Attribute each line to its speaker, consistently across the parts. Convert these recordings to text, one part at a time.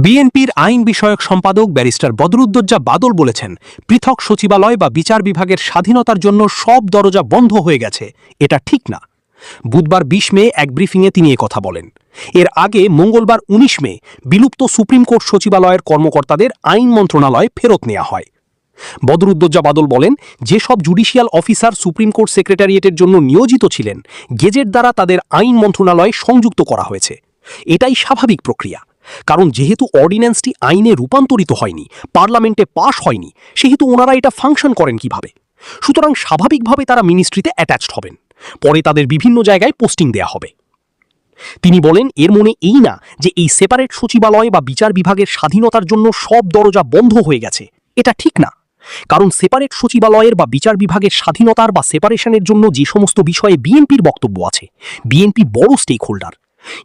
Speaker 1: বিএনপির আইন বিষয়ক সম্পাদক ব্যারিস্টার বদরুদ্দোজা বাদল বলেছেন, পৃথক সচিবালয় বা বিচার বিভাগের স্বাধীনতার জন্য সব দরজা বন্ধ হয়ে গেছে, এটা ঠিক না। বুধবার ২০ মে এক ব্রিফিংয়ে তিনি কথা বলেন। এর আগে মঙ্গলবার ১৯ মে বিলুপ্ত সুপ্রিম কোর্ট সচিবালয়ের কর্মকর্তাদের আইন মন্ত্রণালয়ে ফেরত নেওয়া হয়। বদরুদ্দোজা বাদল বলেন, যেসব জুডিশিয়াল অফিসার সুপ্রিম কোর্ট সেক্রেটারিয়েটের জন্য নিয়োজিত ছিলেন, গেজেট দ্বারা তাদের আইন মন্ত্রণালয়ে সংযুক্ত করা হয়েছে। এটাই স্বাভাবিক প্রক্রিয়া, কারণ যেহেতু অর্ডিন্যান্সটি আইনে রূপান্তরিত হয়নি, পার্লামেন্টে পাশ হয়নি, সেহেতু ওনারা এটা ফাংশন করেন কিভাবে? সুতরাং স্বাভাবিকভাবে তারা মিনিস্ট্রিতে অ্যাটাচড হবেন, পরে তাদের বিভিন্ন জায়গায় পোস্টিং দেয়া হবে। তিনি বলেন, এর মনে এই না যে এই সেপারেট সচিবালয় বা বিচার বিভাগের স্বাধীনতার জন্য সব দরজা বন্ধ হয়ে গেছে, এটা ঠিক না। কারণ সেপারেট সচিবালয়ের বা বিচার বিভাগের স্বাধীনতার বা সেপারেশনের জন্য যে সমস্ত বিষয়ে বিএনপির বক্তব্য আছে, বিএনপি বড় স্টেক হোল্ডার।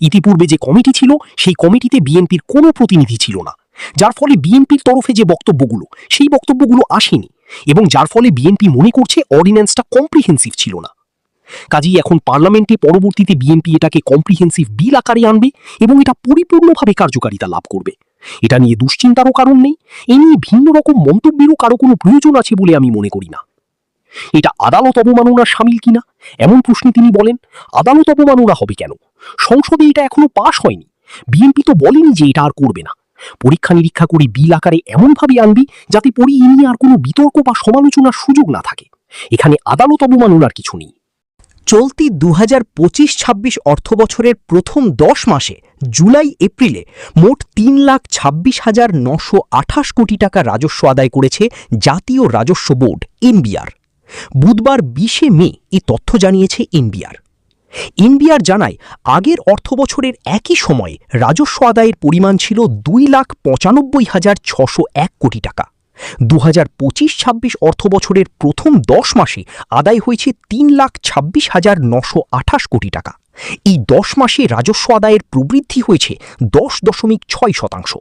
Speaker 1: ইতিপূর্বে যে কমিটি ছিল, সেই কমিটিতে বিএনপির কোনো প্রতিনিধি ছিল না, যার ফলে বিএনপির তরফে যে বক্তব্যগুলো, সেই বক্তব্যগুলো আসেনি, এবং যার ফলে বিএনপি মনে করছে অর্ডিন্যান্সটা কম্প্রিহেন্সিভ ছিল না। কাজেই এখন পার্লামেন্টে পরবর্তীতে বিএনপি এটাকে কম্প্রিহেন্সিভ বিল আকারে আনবে এবং এটা পরিপূর্ণভাবে কার্যকারিতা লাভ করবে। এটা নিয়ে দুশ্চিন্তারও কারণ নেই, এ নিয়ে ভিন্ন রকম মন্তব্যেরও কারো কোনো প্রয়োজন আছে বলে আমি মনে করি না। এটা আদালত অবমাননার শামিল কিনা এমন প্রশ্নে তিনি বলেন, আদালত অবমাননা হবে কেন? সংসদে এটা এখনো পাশ হয়নি। বিএনপি তো বলেনি যে এটা আর করবে না। পরীক্ষা নিরীক্ষা করে বিল আকারে এমনভাবে আনবি যাতে পরে এ নিয়ে আর কোনো বিতর্ক বা সমালোচনার সুযোগ না থাকে। এখানে আদালত অবমাননার কিছু নেই।
Speaker 2: চলতি ২০২৫-২৬ অর্থবছরের প্রথম ১০ মাসে জুলাই এপ্রিলে মোট ৩,২৬,৯২৮ কোটি টাকা রাজস্ব আদায় করেছে জাতীয় রাজস্ব বোর্ড এনবিআর। বুধবার ২০ মে এই তথ্য জানিয়েছে এনবিআর। এনবিআর জানায়, আগের অর্থবছরের একই সময়ে রাজস্ব আদায়ের পরিমাণ ছিল ২,৯৫,৬০১ কোটি টাকা। ২০২৫-২৬ অর্থবছরের প্রথম ১০ মাসে আদায় হয়েছে ৩,২৬,৯২৮ কোটি টাকা। এই ১০ মাসে রাজস্ব আদায়ের প্রবৃদ্ধি হয়েছে ১০.৬%।